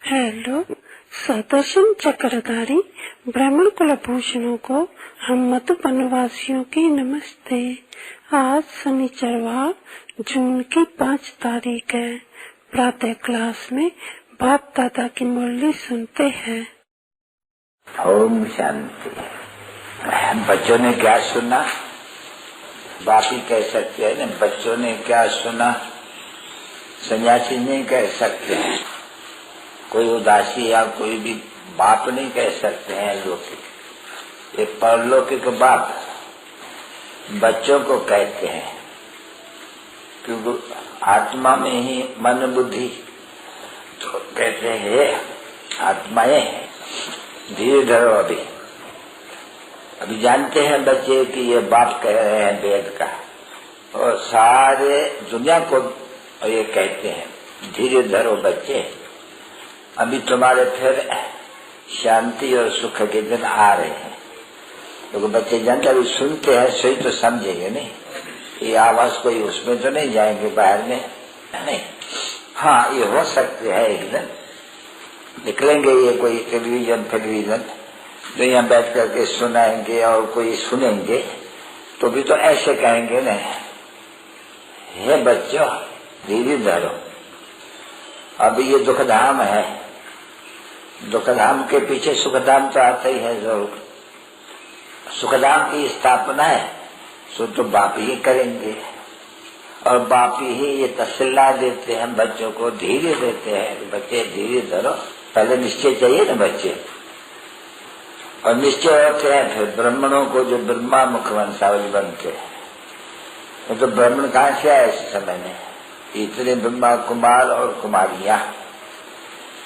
Hello, सदर्शन चक्रधारी ब्राह्मण कुलभूषणों को हम मधुबनवासियों की नमस्ते। आज शनिचरवार जून की 5 तारीख है। प्रातः क्लास में बाप दादा की मुरली सुनते हैं। ओम शांति। बच्चों ने क्या सुना? बाप ही कह सकते हैं ना, बच्चों ने क्या सुना सन्यासी नहीं कह सकते हैं, कोई उदासी या कोई भी बाप नहीं कह सकते हैं। लौकिक ये परलौकिक बाप बच्चों को कहते हैं, क्योंकि आत्मा में ही मन बुद्धि, तो कहते हैं आत्माएं धीरे धरो। अभी जानते हैं बच्चे कि ये बाप कह रहे हैं वेद का, और सारे दुनिया को ये कहते हैं धीरे धरो बच्चे, अभी तुम्हारे फिर शांति और सुख के दिन आ रहे हैं। क्योंकि बच्चे जानते अभी सुनते हैं, सही तो समझेंगे नहीं, ये आवाज कोई उसमें तो नहीं जाएंगे बाहर में, नहीं। हाँ, ये हो सकते हैं एक दिन निकलेंगे ये कोई टेलीविजन जो यहाँ बैठ करके सुनाएंगे और कोई सुनेंगे, तो भी तो ऐसे कहेंगे न, हे बच्चों धीरे धरो। अब ये दुखधाम है, दुखधाम के पीछे सुखधाम तो आता ही है जरूर। सुखधाम की स्थापना है सो तो बाप ही करेंगे, और बाप ही ये तसल्ला देते हैं बच्चों को, धीरे देते हैं बच्चे धीरे धरो। पहले निश्चय चाहिए ना बच्चे, और निश्चय होते हैं फिर ब्राह्मणों को जो ब्रह्मा मुख वंशावली बनते हैं। तो ब्राह्मण कहाँ से आए इस समय में? इतने ब्रह्मा कुमार और कुमारियां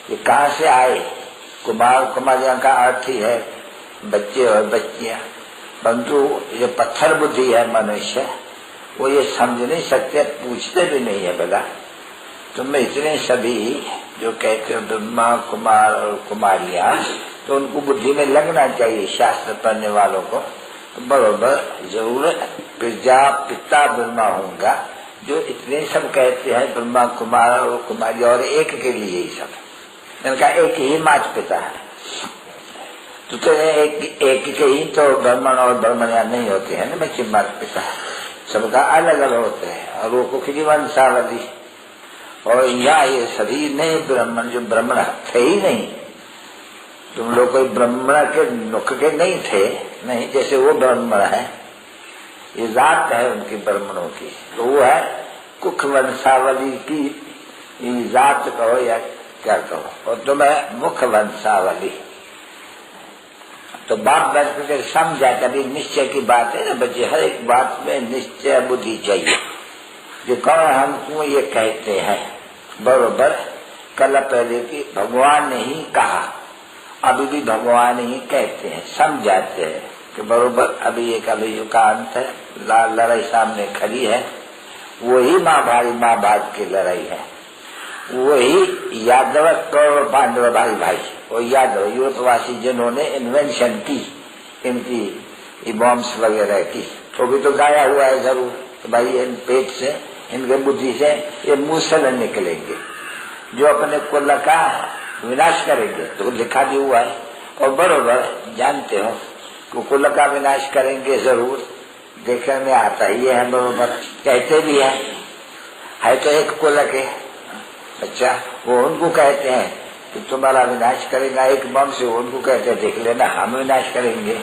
ये कहाँ से आए? कुमार कुमारियां का अर्थ ही है बच्चे और बच्चियां। परंतु ये पत्थर बुद्धि है मनुष्य, वो ये समझ नहीं सकते, पूछते भी नहीं है। बोला तुम इतने सभी जो कहते हो ब्रह्मा कुमार और कुमारियां, तो उनको बुद्धि में लगना चाहिए शास्त्र पढ़ने वालों को, तो बरोबर जरूर प्रजापिता ब्रह्मा होगा जो इतने सब कहते हैं ब्रह्मा कुमार और कुमारी, और एक के लिए ही सब, इनका एक ही माता पिता है। तो एक के ही तो ब्राह्मण और ब्राह्मणियां नहीं होते हैं ना बच्चे, माता पिता सबका अलग अलग होते हैं, और वो कुखरी वंशावली। और यहाँ ये सभी नहीं ब्राह्मण जो ब्राह्मण थे ही नहीं, तुम लोग कोई ब्राह्मण के नुख के नहीं थे, नहीं, जैसे वो ब्राह्मण है, ये जात है उनकी ब्राह्मणों की, तो वो है कुख वंशावली की जात कहो या क्या कहो, और तुम्हें मुख वंशावली। तो बाप बैठ करके समझा, कभी निश्चय की बात है ना बच्चे, हर एक बात में निश्चय बुद्धि चाहिए। जो कौन हमको ये कहते हैं बरोबर, कल पहले की भगवान ने ही कहा, अभी भी भगवान ही कहते हैं, समझाते हैं कि बरोबर अभी एक अभियुग का अंत है, लड़ाई सामने खड़ी है, वही महाभारत की लड़ाई है, वही यादव कौरव पांडव भाई भाई, वो यादव यूरोपवासी जिन्होंने इन्वेंशन की इनकी बॉम्ब्स वगैरह की, तो भी तो गाया हुआ है जरूर तो भाई इन पेट से, इनके बुद्धि से ये मूसल निकलेंगे जो अपने कुल का विनाश करेंगे, तो लिखा भी हुआ है। और बरोबर जानते हो कि कुल का विनाश करेंगे जरूर, देखने में आता ही है, बरोबर कहते भी है तो एक कुल के अच्छा, वो उनको कहते हैं कि तुम्हारा विनाश करेगा एक बम से, उनको कहते हैं देख लेना हम विनाश करेंगे।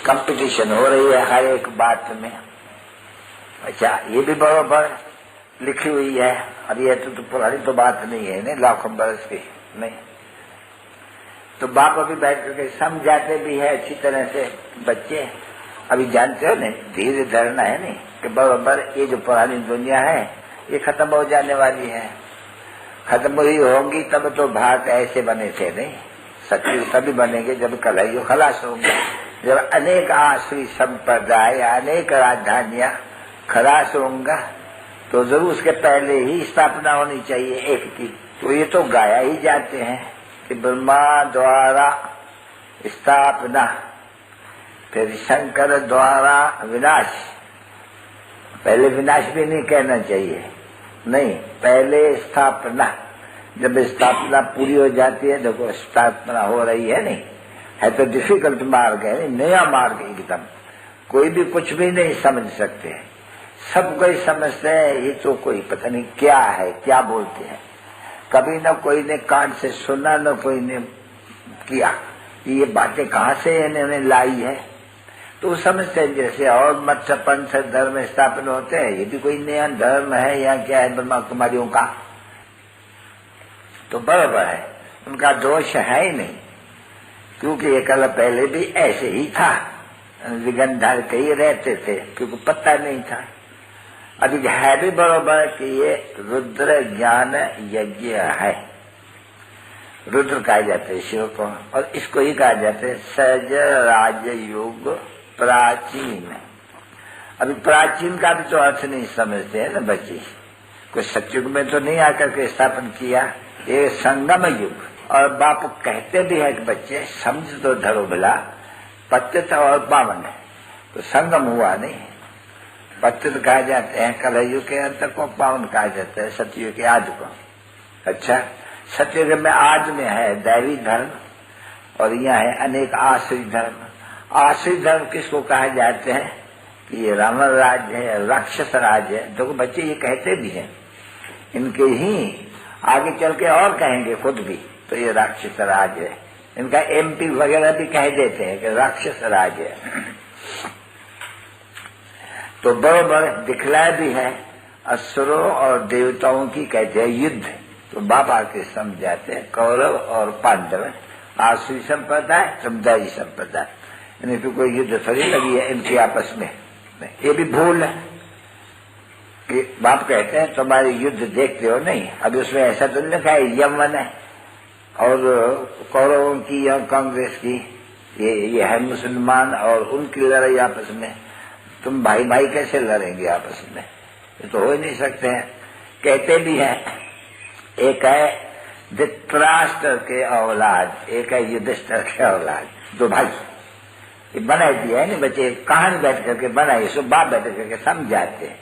कंपटीशन हो रही है हर एक बात में। अच्छा, ये भी बरोबर लिखी हुई है, अब ये तो पुरानी तो बात नहीं है ना, लाखों बरस की नहीं। तो बाप अभी बैठ करके समझाते भी है अच्छी तरह से बच्चे, अभी जानते हो न धीरे धरना है नहीं, कि बराबर ये जो पुरानी दुनिया है ये खत्म हो जाने वाली है, खत्म हुई होंगी तब तो भारत ऐसे बने थे नहीं, सत्य तभी बनेंगे जब कलयुग खलास होंगे, जब अनेक आश्री संप्रदाय अनेक राजधानियां खलास होंगे, तो जरूर उसके पहले ही स्थापना होनी चाहिए एक की। तो ये तो गाया ही जाते हैं कि ब्रह्मा द्वारा स्थापना, फिर शंकर द्वारा विनाश। पहले विनाश भी नहीं कहना चाहिए, नहीं, पहले स्थापना, जब स्थापना पूरी हो जाती है, देखो स्थापना हो रही है नहीं, है तो डिफिकल्ट मार्ग है, नया मार्ग एकदम, कोई भी कुछ भी नहीं समझ सकते, सब कोई समझते हैं ये तो कोई पता नहीं क्या है, क्या बोलते हैं, कभी न कोई ने कान से सुना न कोई ने किया, ये बातें कहाँ से इन्होंने लाई है, तो समझते हैं जैसे और मत पंथ धर्म स्थापन होते हैं, ये भी कोई नया धर्म है या क्या है ब्रह्मा कुमारियों का, तो बराबर है, उनका दोष है ही नहीं, क्योंकि ये कल पहले भी ऐसे ही था, विगंधर के ही रहते थे, क्योंकि पता नहीं था। अभी है भी बराबर कि ये रुद्र ज्ञान यज्ञ है, रुद्र कहा जाते हैं शिव को, और इसको ही कहा जाते है सज राजयोग प्राचीन। अभी प्राचीन का भी तो अर्थ नहीं समझते हैं ना बच्चे, कोई सतयुग में तो नहीं आकर के स्थापन किया, ये संगम युग। और बाप कहते भी है कि बच्चे समझ तो धरो भला, पतित और पावन है, तो संगम हुआ नहीं, पतित कहा जाते हैं कलयुग के अंत को, पावन कहा जाता है सतयुग के आदि को। अच्छा, सतयुग में आज में है दैवी धर्म, और यहाँ है अनेक आश्रित धर्म। आश्रित धर्म किसको कहा जाते हैं कि ये रावण राज्य है, राक्षस राज्य है, देखो बच्चे ये कहते भी हैं, इनके ही आगे चल के और कहेंगे खुद भी, तो ये राक्षस राज्य है, इनका एमपी वगैरह भी कह देते हैं कि राक्षस राज्य है। तो बराबर दिखलाया भी है, असुरों और देवताओं की कहते हैं युद्ध, तो बाप आके समझाते हैं कौरव और पांडव आसुरी संप्रदाय समुदायी संप्रदाय, इन्हें तो कोई युद्ध थोड़ी लगी है इनके आपस में, ये भी भूल है कि बाप कहते हैं तुम्हारे युद्ध देखते हो नहीं, अभी उसमें ऐसा तो नहीं लिखा है यमन है और कौरवों की या कांग्रेस की, ये है मुसलमान और उनकी लड़ाई आपस में, तुम भाई भाई कैसे लड़ेंगे आपस में, ये तो हो ही नहीं सकते हैं। कहते भी हैं एक है धृतराष्ट्र के औलाद, एक है युधिष्ठिर के औलाद, दो भाई, ये बनाई दिया है ना बच्चे, कहानी बैठ करके बनाई, सो बाप बैठ करके समझाते हैं,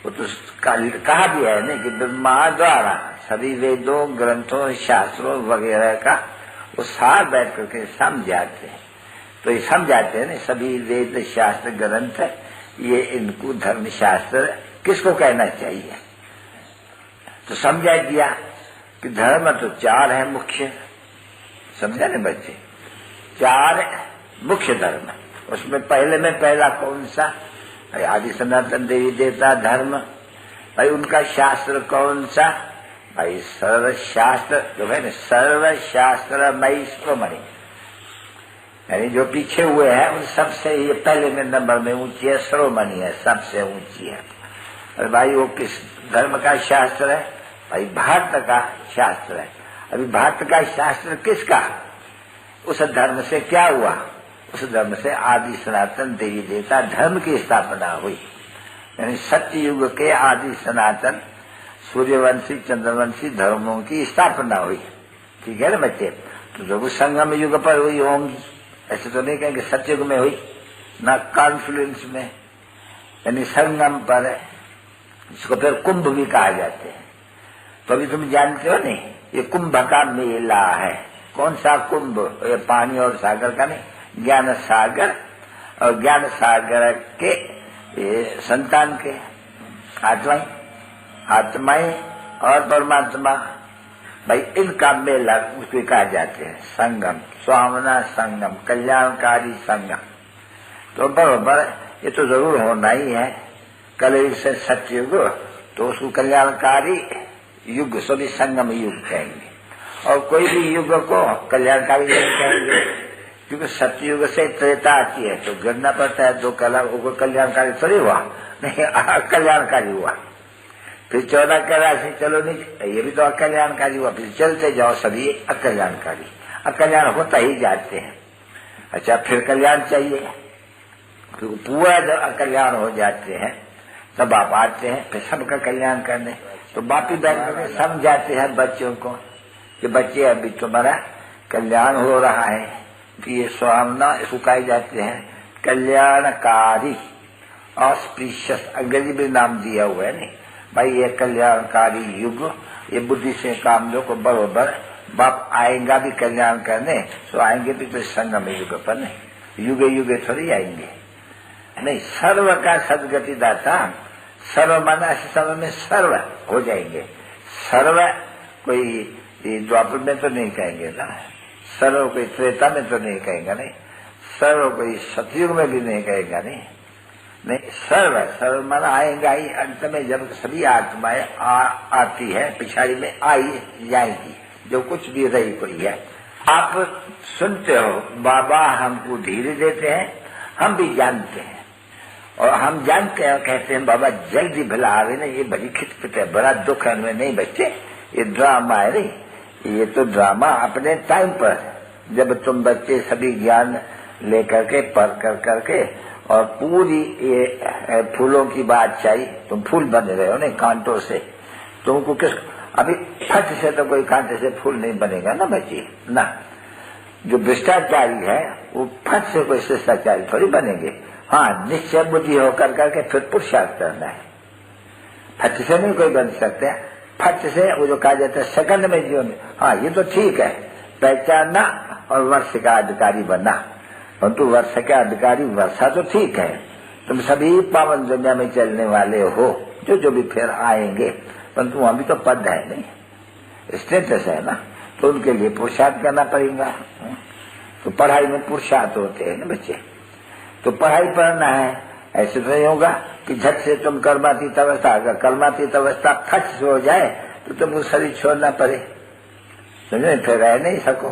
वो तो कहा भी है ना कि ब्रह्मा द्वारा सभी वेदों ग्रंथों शास्त्रों वगैरह का वो सार बैठ करके समझाते हैं, तो ये समझाते हैं ना सभी वेद शास्त्र ग्रंथ, ये इनको धर्म शास्त्र किसको कहना चाहिए, तो समझा दिया कि धर्म तो चार है मुख्य, समझा ना बच्चे, चार मुख्य धर्म, उसमें पहले में पहला कौन सा, आदि सनातन देवी देवता धर्म, भाई उनका शास्त्र कौन सा, भाई सर्व शास्त्र जो है ना, सर्व शास्त्र मई स्वमणि, यानी जो पीछे हुए हैं उन सबसे ये पहले में नंबर में ऊंची है, सर्वमणि है, सबसे ऊंची है। और भाई वो किस धर्म का शास्त्र है, भाई भारत का शास्त्र है। अभी भारत का शास्त्र किसका, उस धर्म से क्या हुआ, उस धर्म से आदि सनातन देवी देवता धर्म की स्थापना हुई, यानी सत्य युग के आदि सनातन सूर्यवंशी चंद्रवंशी धर्मों की स्थापना हुई, ठीक है ना बच्चे। तो जब संगम युग पर हुई होंगी, ऐसे तो नहीं कहेंगे सतयुग में हुई, ना कॉन्फ्लुएंस में, यानी संगम पर, इसको फिर कुंभ भी कहा जाते हैं। तो अभी तुम जानते हो नहीं, ये कुंभ का मेला है, कौन सा कुंभ, ये पानी और सागर का नहीं, ज्ञान सागर, और ज्ञान सागर के ये संतान के आत्माएं और परमात्मा, भाई इनका मेला उसको कहा जाते हैं संगम, स्वामना संगम, कल्याणकारी संगम। तो बराबर ये तो जरूर होना ही है, कलयुग से सतयुग, तो उसको कल्याणकारी युग सभी संगम युग कहेंगे, और कोई भी युग को कल्याणकारी नहीं कहेंगे, क्योंकि सतयुग से त्रेता आती है तो गिरना पड़ता है, तो कल्याणकारी थोड़ी हुआ, नहीं अकल्याणकारी हुआ। फिर 14 कला से चलो नहीं, ये भी तो अकल्याणकारी हुआ, फिर चलते जाओ सभी अकल्याणकारी, अकल्याण होता ही जाते हैं। अच्छा, फिर कल्याण चाहिए, क्योंकि पूरा जब अकल्याण हो जाते हैं तब आप आते हैं फिर सबका कल्याण करने। तो बापी बैठ करके समझाते हैं बच्चों को कि बच्चे अभी तुम्हारा कल्याण हो रहा है, कि ये स्वामना इसको कहे जाते हैं कल्याणकारी, ऑस्पिशियस अंग्रेजी भी नाम दिया हुआ है नहीं भाई, ये कल्याणकारी युग ये बुद्धि से काम लो को बरोबर बाप आएगा भी कल्याण करने, तो आएंगे भी तो संगम युग पर नहीं, युगे युगे थोड़ी आएंगे नहीं। सर्व का सदगति दाता, सर्व माना सर्व में सर्व हो जाएंगे। सर्व कोई द्वापर में तो नहीं कहेंगे ना, सर्व कोई त्रेता में तो नहीं कहेगा नहीं, सर्व कोई सतयुग में भी नहीं कहेगा नहीं। सर्व सर्व माना आएगा ही अंत में, जब सभी आत्माएं आती है पिछाड़ी में आई जाएगी, जो कुछ भी रही कोई है। आप सुनते हो बाबा हमको धीरे देते हैं, हम भी जानते हैं और हम जानते हैं, कहते हैं बाबा जल्दी भला आवे ना, ये बड़ी खिटपिट है, बड़ा दुख है में। नहीं बच्चे, ये ड्रामा है नहीं, ये तो ड्रामा अपने टाइम पर, जब तुम बच्चे सभी ज्ञान लेकर के पढ़ कर करके और पूरी ये फूलों की बात चाहिए, तुम फूल बन रहे हो नहीं कांटों से, तुमको किस अभी फट से तो कोई कांटे से फूल नहीं बनेगा ना बच्चे ना। जो भ्रष्टाचारी है वो फट से कोई शिष्टाचारी थोड़ी बनेंगे। हाँ, निश्चय बुद्धि होकर करके फिर पुरुषार्थ करना है, फट से नहीं कोई बन सकते। फट से वो जो कहा जाता है सेकंड में जीवन, हाँ ये तो ठीक है, पहचानना और वर्ष का अधिकारी बनना, परंतु वर्ष का अधिकारी वर्षा तो ठीक है, तुम सभी पावन दुनिया में चलने वाले हो, जो भी फिर आएंगे, परंतु वहां भी तो पद है नहीं, स्टेटस है ना, तो उनके लिए पुरुषार्थ करना पड़ेगा। तो पढ़ाई में पुरुषार्थ होते हैं ना बच्चे, तो पढ़ाई पढ़ना है। ऐसे तो नहीं होगा कि झट से तुम कर्मातीत अवस्था, अगर कर्मातीत अवस्था फट से हो जाए तो तुमको शरीर छोड़ना पड़े, समझे, फिर रह नहीं सको।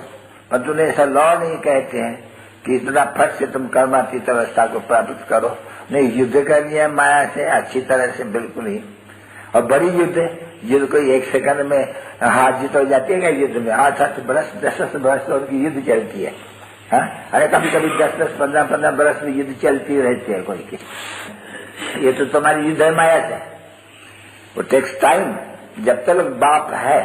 पर तुमने ऐसा लॉ नहीं कहते हैं कि इतना फट से तुम कर्मातीत अवस्था को प्राप्त करो। नहीं, युद्ध करनी है माया से अच्छी तरह से, बिल्कुल ही। और बड़ी युद्ध कोई एक सेकंड में हार जीत हो जाती है क्या युद्ध में? 8-8 बरस 10-10 बरस उनकी युद्ध चलती है। हाँ, अरे कभी कभी 10-10 15-15 बरस में युद्ध चलती रहती है कोई की। ये तो तुम्हारी युद्ध है माया से, वो टेक्स टाइम। जब तक बाप है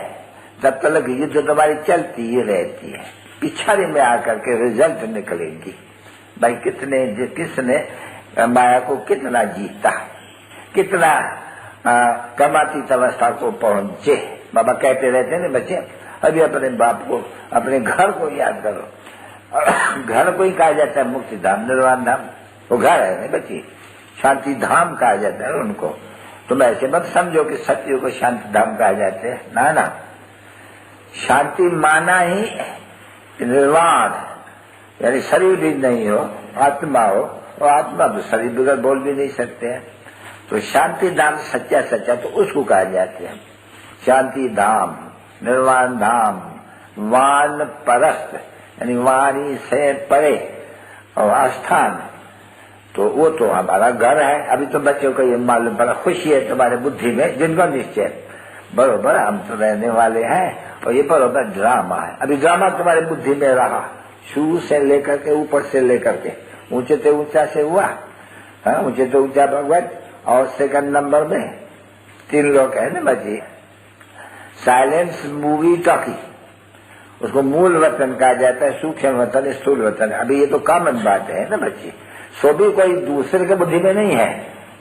तब तक युद्ध तुम्हारी चलती ही रहती है, पिछाड़ी में आकर के रिजल्ट निकलेंगी भाई किसने माया को कितना जीता, कितना कर्मातीत अवस्था को पहुंचे। बाबा कहते रहते हैं बच्चे, अभी अपने बाप को, अपने घर को याद करो। घर को ही कहा जाता है मुक्ति धाम, निर्वाण धाम, वो घर है नहीं बच्ची, शांति धाम कहा जाता है उनको। तुम ऐसे मत समझो कि सत्य को शांति धाम कहा जाते हैं, ना ना, शांति माना ही निर्वाण, यानी शरीर भी नहीं हो, आत्मा हो, और आत्मा तो शरीर बगैर बोल भी नहीं सकते हैं। तो शांति धाम सच्चा सच्चा तो उसको कहा जाते हैं शांति धाम, निर्वाण धाम, वान परस्त, यानी वाणी से परे और आस्थान, तो वो तो हमारा घर है। अभी तो बच्चों को ये मालूम पड़ा, खुशी है तुम्हारे बुद्धि में, जिनको निश्चय बरोबर हम तो रहने वाले हैं, और ये बरोबर ड्रामा है। अभी ड्रामा तुम्हारे बुद्धि में रहा, शुरू से लेकर के, ऊपर से लेकर के, ऊंचे से ऊंचा से हुआ, ऊंचे से ऊंचा भगवत। और सेकंड नंबर में 3 लोग है ना बच्ची, साइलेंस मूवी टॉकी, उसको मूल वतन कहा जाता है, सूक्ष्म वतन, स्थूल वतन। अभी ये तो कॉमन बात है ना बच्ची, सो भी कोई दूसरे के बुद्धि में नहीं है।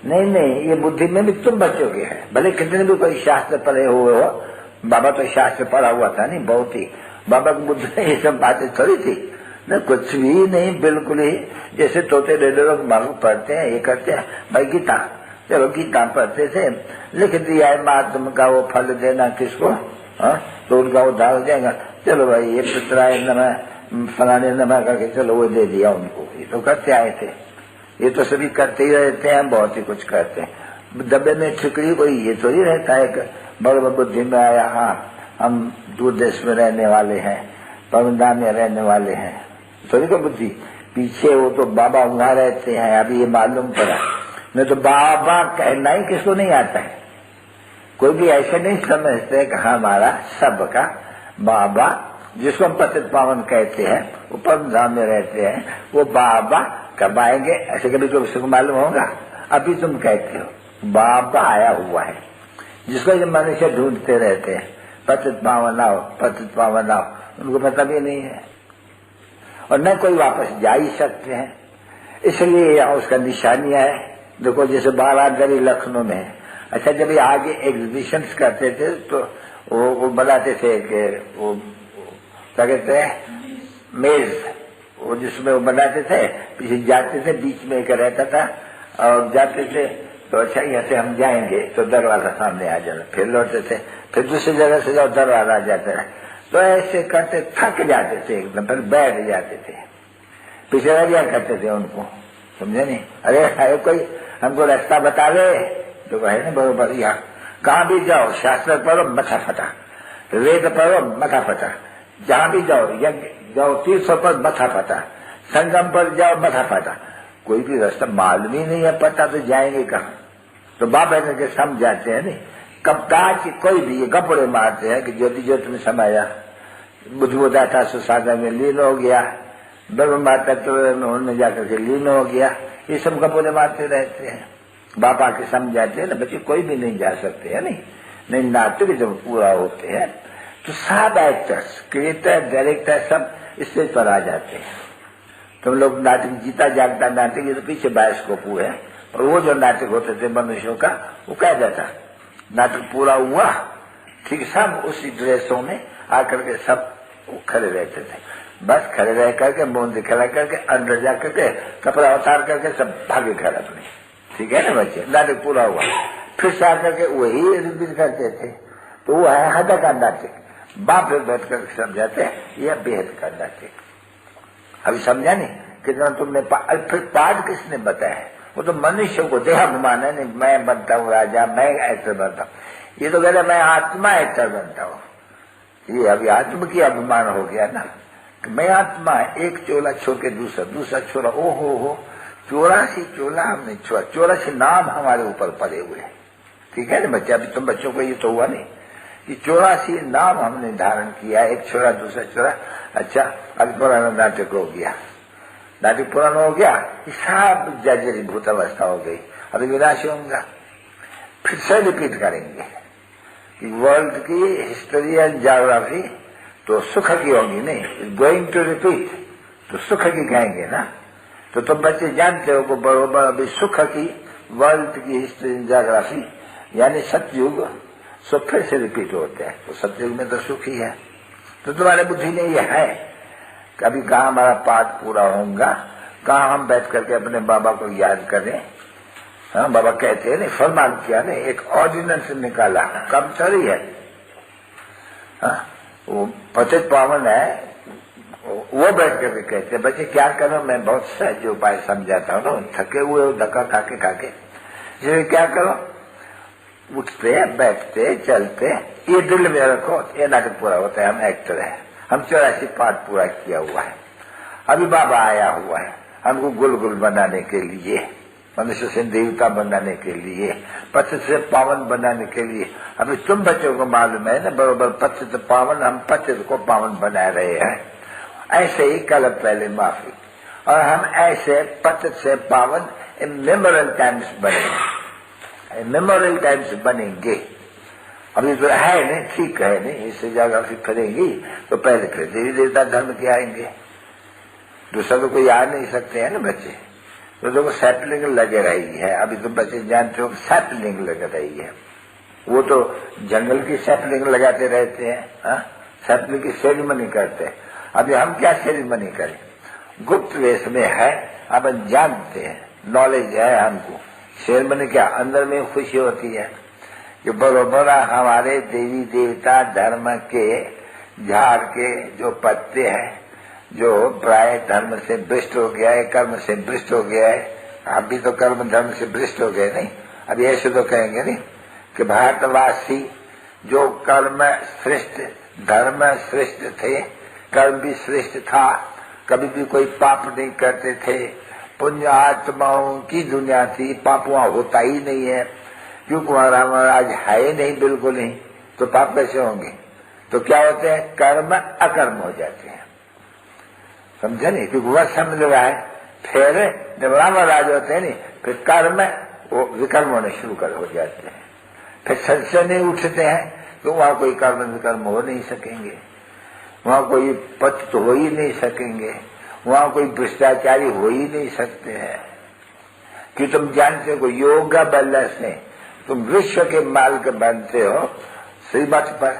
नहीं नहीं, ये बुद्धि में भी तुम बच्चों के है, भले कितने भी कोई शास्त्र पढ़े हुए हो। बाबा तो शास्त्र पढ़ा हुआ था नहीं, बहुत ही। बाबा की बुद्धि में ये सब बातें थोड़ी थी न, कुछ भी नहीं, बिल्कुल ही जैसे तोते डेढ़ लोग मालूम पढ़ते हैं, ये करते हैं भाई गीता, चलो गीता पढ़ते थे, लिख दिया है महात्मा का वो फल देना किसको, तो उनका उद्धार हो जाएगा। चलो भाई ये पितराय नमः फलाने नमः करके चलो वो दे दिया उनको, ये तो करते आए थे, ये तो सभी करते ही रहते हैं, बहुत ही कुछ करते हैं। डब्बे में ठिकरी कोई ये तो ही रहता है, बड़े बुद्धि में आया, हाँ हम दूर देश में रहने वाले हैं, पवनदा में रहने वाले हैं, थोड़ी को बुद्धि पीछे वो तो बाबा वहां रहते हैं। अभी ये मालूम पड़ा, नहीं तो बाबा कहना ही किसको नहीं आता है। कोई भी ऐसे नहीं समझते कि हमारा सबका बाबा, जिसको हम पतित पावन कहते हैं, वो परम धाम में रहते हैं, वो बाबा कब आएंगे ऐसे कभी तो उसको मालूम होगा। अभी तुम कहते हो बाबा आया हुआ है, जिसको ये मनुष्य ढूंढते रहते हैं, पतित पावन आओ, पतित पावन आओ, उनको पता भी नहीं है और न कोई वापस जा ही सकते हैं। इसलिए उसका निशानियां है। देखो जैसे बारादरी लखनऊ में, अच्छा जब ये आगे एग्जीबिशंस करते थे तो वो बनाते थे कि वो क्या कहते हैं मेज, वो जिसमें वो बनाते थे, पीछे जाते थे, बीच में एक रहता था और जाते थे तो अच्छा यहाँ से हम जाएंगे तो दरवाजा सामने आ जाना, फिर लौटते थे, फिर दूसरी जगह से जाओ दरवाजा आ जाता है। तो ऐसे करते थक जाते थे एकदम, फिर बैठ जाते थे, पीछे रह गया करते थे उनको, समझे नहीं। अरे है कोई हमको रास्ता बता दे तो कहे ना बरोबर, यहाँ कहाँ भी जाओ शास्त्र पढ़ो मथा फटा, वेद पढ़ो मथा फटा, जहाँ भी जाओ जाओ तीर्थों पर मथा फटा, संगम पर जाओ मथा फटा, कोई भी रास्ता मालूम ही नहीं है, पता तो जाएंगे कहाँ। तो बाबा ने के समझाते हैं नहीं, कपकाज कोई भी ये गपड़े मारते हैं कि ज्योति ज्योति में समाया, बुद्धबुदा था सुसागर में लीन हो गया, ब्रह्म माता में जाकर के लीन हो गया, ये सब गपड़े मारते रहते हैं। बाबा के समझाते हैं ना बच्चे, कोई भी नहीं जा सकते है नहीं नाटक जब पूरा होते हैं तो सब एक्टर्स, क्रिएटर, डायरेक्टर सब स्टेज पर आ जाते हैं। तुम लोग नाटक जीता जागता नाटक, ये तो पीछे बायोस्कोप हुए हैं, और वो जो नाटक होते थे मनुष्यों का, वो कह जाता नाटक पूरा हुआ, ठीक, सब उसी ड्रेसों में आकर के सब खड़े रहते थे, बस खड़े रह करके मुंह दिखला करके अंदर जा करके कपड़ा उतार करके सब भागे घर अपने, ठीक है ना बच्चे। नाटक पूरा हुआ, फिर से आकर के वही रिपीट करते थे, तो वो है हद का नाटक। बाप लोग बैठ कर समझाते यह बेहद का नाटक। अभी समझा नहीं कितना तुमने फिर पाठ किसने बताया, वो तो मनुष्य को देहाभिमान है, नहीं मैं बनता हूँ राजा, मैं एक्टर बनता हूँ, ये तो कहते मैं आत्मा एक्टर बनता हूँ। ये अभी आत्मा की अभिमान हो गया ना कि मैं आत्मा, एक चोला छोड़ के दूसरा छोरा, ओ हो 84 चोला हमने छोड़ा, 84 नाम हमारे ऊपर पड़े हुए हैं, ठीक है ना बच्चे। अभी तुम बच्चों को ये तो हुआ नहीं कि 84 नाम हमने धारण किया, एक छोरा दूसरा छोरा। अच्छा अभी पुराना नाटक हो गया, नाटक पुराना हो गया, सब जर्जरीभूत अवस्था हो गई, अभी विनाश होगा, फिर से रिपीट करेंगे कि वर्ल्ड की हिस्ट्री एंड ज्योग्राफी तो सुख की होगी नहीं, गोइंग टू रिपीट तो सुख की कहेंगे ना। तो तुम बच्चे जानते हो को बरोबर अभी सुख की वर्ल्ड की हिस्ट्री एंड ज्योग्राफी यानी सतयुग सो फिर से रिपीट होते हैं, तो सतयुग में तो सुख ही है। तो तुम्हारे बुद्धि में ये है कि अभी कहाँ हमारा पाठ पूरा होगा, कहाँ हम बैठ करके अपने बाबा को याद करें। हाँ बाबा कहते हैं नहीं, फरमान किया नहीं, एक ऑर्डिनेंस निकाला, कर्मचारी है, हाँ वो पतित पावन है, वो बैठ करके कहते हैं बच्चे क्या करो, मैं बहुत सहज उपाय समझाता हूँ ना, थके हुए धक्का खाके इसलिए क्या करो, उठते बैठते चलते, ये दिल में रखो, ये नाटक पूरा होता है, हम एक्टर है, हम 84 पाठ पूरा किया हुआ है। अभी बाबा आया हुआ है हमको गुल बनाने के लिए, मनुष्य से देवता बनाने के लिए, पतित से पावन बनाने के लिए। अभी तुम बच्चों को मालूम है ना बरोबर, पतित पावन, हम पतित को पावन बना रहे हैं। ऐसे ही कल पहले माफी, और हम ऐसे पतित से पावन मेमोरियल टाइम्स बनेंगे, मेमोरियल टाइम्स बनेंगे। अभी तो है नहीं, ठीक है नहीं, इससे ज्योग्राफी करेंगी तो पहले फिर देवी देवता धर्म के आएंगे, दूसरा तो कोई आ नहीं सकते हैं ना बच्चे। तो देखो सैपलिंग लगे रही है, अभी तो बच्चे जानते हो सैपलिंग लग रही है, वो तो जंगल की सैपलिंग लगाते रहते हैं, सैपलिंग की सेरेमनी करते हैं। अभी हम क्या सेरेमनी करें, गुप्त वेश में है, अब जानते हैं, नॉलेज है हमको, सेरेमनी क्या अंदर में खुशी होती है कि बरोबर हमारे देवी देवता धर्म के झाड़ के जो पत्ते हैं, जो प्राय धर्म से भ्रष्ट हो गया है, कर्म से भ्रष्ट हो गया है, अभी तो कर्म धर्म से भ्रष्ट हो गए नहीं, अभी ऐसे तो कहेंगे नहीं कि भारतवासी जो कर्म श्रेष्ठ धर्म श्रेष्ठ थे, कर्म भी श्रेष्ठ था, कभी भी कोई पाप नहीं करते थे, पुण्य आत्माओं की दुनिया थी, पाप वहां होता ही नहीं है, क्योंकि महाराज है ही नहीं, बिल्कुल नहीं, तो पाप कैसे होंगे। तो क्या होते हैं, कर्म अकर्म हो जाते हैं, समझे नहीं, क्योंकि वह समझ रहा है। फिर जब राम राज होते हैं नहीं, फिर कर्म वो विकर्म होने शुरू हो जाते हैं, फिर संशय नहीं उठते हैं, तो वहां कोई कर्म विकर्म हो नहीं सकेंगे, वहां कोई पतित हो ही नहीं सकेंगे, वहां कोई भ्रष्टाचारी हो ही नहीं सकते हैं। कि तुम जानते हो योग बल से तुम विश्व के मालिक बनते हो, श्रीमत पर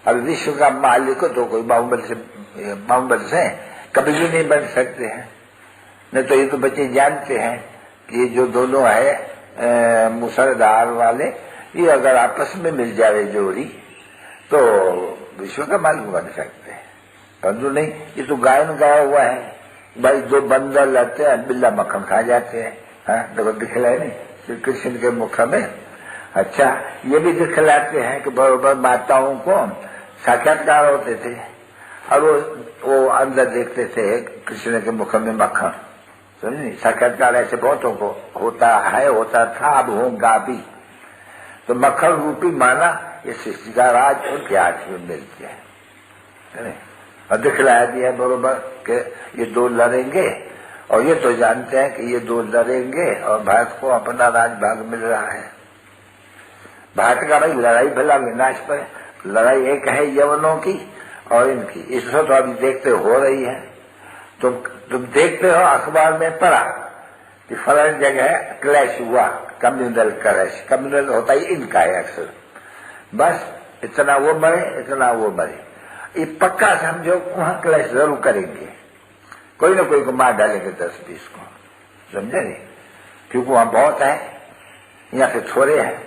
अब विश्व का मालिक तो कोई बाहुबल से कभी भी नहीं बन सकते हैं। नहीं तो ये तो बच्चे जानते हैं कि ये जो दोनों है मूसलाधार वाले, ये अगर आपस में मिल जाए जोड़ी तो विश्व का मालिक बन सकते हैं, परंतु नहीं। ये तो गायन गाया हुआ है भाई, दो बंदर लाते हैं, बिल्ला मक्खन खा जाते हैं। हाँ, देखो दिखलाए नहीं श्री कृष्ण के मुख में। अच्छा, ये भी दिखलाते हैं कि बराबर माताओं को साक्षात्कार होते थे और वो अंदर देखते थे कृष्ण के मुख में मक्खन। समझे, साक्षात्कार ऐसे बहुतों को होता है, होता था, अब होगा भी। तो मक्खन रूपी माना ये सृष्टि का राज उनके हाथ में मिलती है और दिखलाया दिया बरोबर कि ये दो लड़ेंगे, और ये तो जानते हैं कि ये दो लड़ेंगे और भारत को अपना राजभाग मिल रहा है। भारत का भाई लड़ाई भला विनाश पर, लड़ाई एक है यवनों की और इनकी, इसको तो अभी देखते हो रही है। तुम देखते हो अखबार में पढ़ा कि फलानी जगह क्लैश हुआ, कम्युनल क्लैश। कम्युनल होता ही इनका है अक्सर, बस इतना वो मरे इतना वो मरे, ये पक्का समझो वहां क्लैश जरूर करेंगे, कोई ना कोई को मार डालेंगे 10-20 को, समझे नहीं, क्योंकि वहां बहुत है, यहाँ से थोड़े हैं।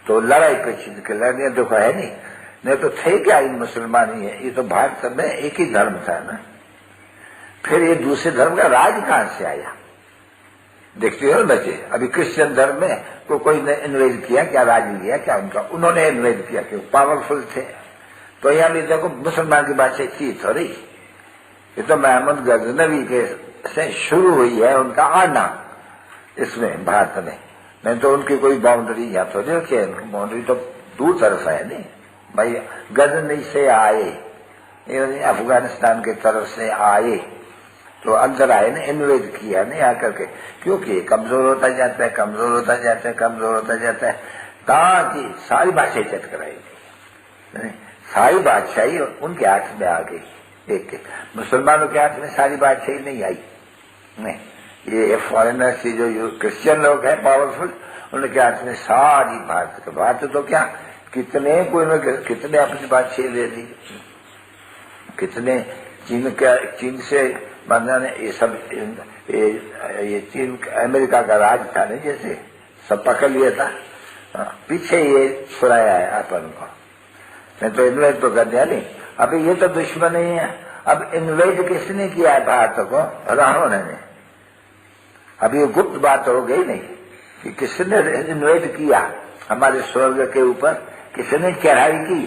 तो लड़ाई पे चीज के लड़ने देखो है नहीं तो थे क्या इन मुसलमान ही है। ये तो भारत में एक ही धर्म था ना, फिर ये दूसरे धर्म का राज कहां से आया? देखते हो बच्चे, अभी क्रिश्चियन धर्म में तो कोई ने इन्वेट किया क्या, राज लिया क्या उनका? उन्होंने इन्वेट किया कि पावरफुल थे। तो यहाँ भी देखो मुसलमान की बात थी थोड़ी, ये तो मोहम्मद गजनवी के से शुरू हुई है उनका आना इसमें भारत में। नहीं तो उनकी कोई बाउंड्री यहाँ थोड़ी रखी है, उनकी बाउंड्री तो दूर तरफ है नहीं भाई। गजनी से आए, अफगानिस्तान की तरफ से आए तो अंदर आए ना, इन्वेट किया नहीं आकर के, क्योंकि कमजोर होता जाता है, कमजोर होता जाता है, कमजोर होता जाता है, ताकि सारी बादशाही चट कराई, सारी बादशाही उनके हाथ में आ गई। एक मुसलमानों के हाथ में सारी बादशाही नहीं आई, नहीं, ये फॉरेनर से जो क्रिश्चियन लोग हैं पावरफुल, उनके हाथ में सारी भारत तो क्या कितने कितने अपनी बादशाही ले ली, कितने चीन से बनना ने ये सब ये चीन अमेरिका का राज था नहीं, जैसे सब पकड़ लिया था, पीछे ये छुड़ाया है अपन को, नहीं तो इन्वेट तो कर दिया नहीं। अभी ये तो दुश्मन ही है, अब इन्वेट किसने किया है भारत को? रावण ने। अभी ये गुप्त बात हो गई नहीं कि किसने इन्वेट किया हमारे स्वर्ग के ऊपर, किसने चढ़ाई की,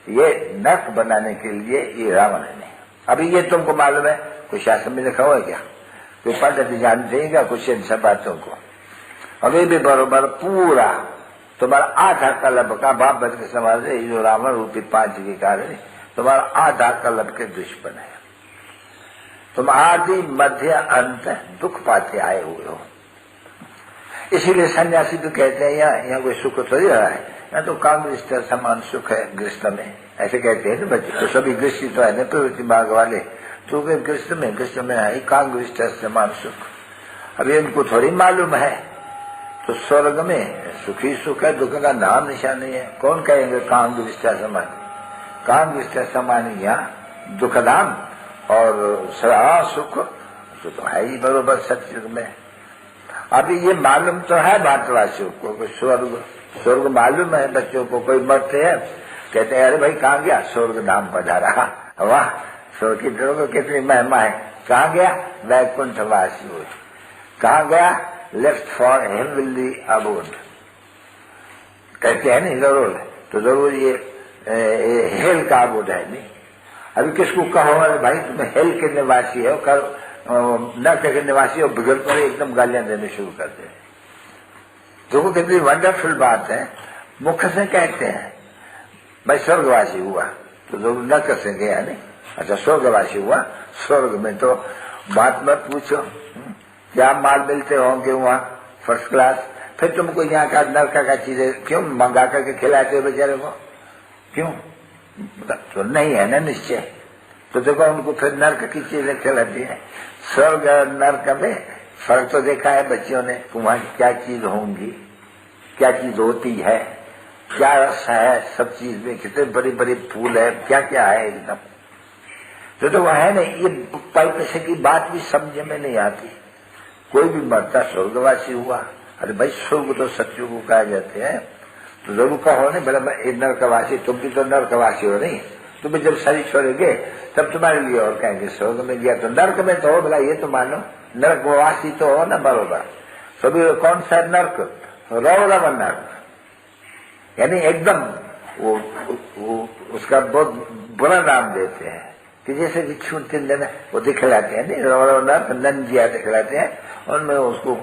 ये नर्क बनाने के लिए ये रावण ने। अभी ये तुमको मालूम है, कोई शास्त्र में लिखा हुआ है क्या? कोई पद्धति जानते हैं क्या कुछ इन सब बातों को? अभी भी बरोबर पूरा तुम्हारा आधा कलब का बाप बच के समाज है, जो रावण रूपी 5 के कारण तुम्हारा आधा कलब के दुश्मन है। तुम आदि मध्य अंत दुख पाते आए हुए हो। इसीलिए सन्यासी तो कहते हैं यहाँ कोई सुख थोड़ी रहा है, यहाँ तो कांग्रेस का समान सुख है गृहस्थ में, ऐसे कहते हैं ना बच्चे। तो सभी गृहस्थी तो है न प्रवृत्ति मार्ग वाले, तो गृहस्थ में है कांग्रेस का समान सुख। अभी इनको थोड़ी मालूम है, तो स्वर्ग में सुखी सुख है, दुख का नाम निशान नहीं है। कौन कहेंगे कांग्रेस का समान? कांग्रेस का समान यहाँ दुख धाम और सदा सुख तो है ही बरोबर सत्युग में। अभी ये मालूम तो है भारतवासियों को, स्वर्ग मालूम है बच्चों को। कोई मरते हैं कहते हैं अरे भाई कहाँ गया? स्वर्ग धाम पधारा, वाह स्वर्ग की तरफ कितनी महिमा है। कहाँ गया? वैकुंठवासी हो। कहाँ गया? लेफ्ट फॉर हेवनली अबोर्ड कहते हैं नहीं, जरूर तो जरूर ये हेल का अबोर्ड है नहीं। अभी किसको कहो अरे भाई तुम हेल के निवासी हो, कर नर्क के निवासी हो, बिगड़ पर एकदम गालियां देने शुरू कर दे। देखो कितनी वंडरफुल बात है, मुख से कहते हैं भाई स्वर्गवासी हुआ तो जरूर नर्क से गया नहीं। अच्छा स्वर्गवासी हुआ, स्वर्ग में तो बात मत पूछो, क्या माल मिलते होंगे वहां फर्स्ट क्लास। फिर तुमको यहाँ का नर्क का चीजें क्यों मंगा करके खिलाते हो बेचारे को? क्यों? तो नहीं है ना निश्चय, तो देखो उनको फिर नर्क की चीजें खिलाती है। स्वर्ग और नर्क में फर्क तो देखा है बच्चों ने, वहां क्या चीज होंगी, क्या चीज होती है। क्या रस है सब चीज में, कितने बड़ी बड़ी फूल है, क्या क्या है एकदम। तो वह है नहीं, ये पैसे की बात भी समझ में नहीं आती। कोई भी मरता स्वर्गवासी हुआ, अरे भाई स्वर्ग तो सच्चों को कहा जाते हैं, तो जरूर कहो नहीं बोला मैं नरकवासी, तुम भी तो नरकवासी हो नहीं, तुम्हें जब शरीर छोड़ेंगे तब तुम्हारे लिए और कहेंगे स्वर्ग में गया तो नर्क में तो हो, बोला ये तो मानो नरकवासी तो हो ना बरोबर। सभी कौन सा नर्क, रौरव नर्क, यानी एकदम वो उसका बहुत बुरा नाम देते हैं कि जैसे कि छूट दिन वो दिखलाते हैं, नहीं रौरव नर्क नंजिया दिखलाते हैं, उनमें उसको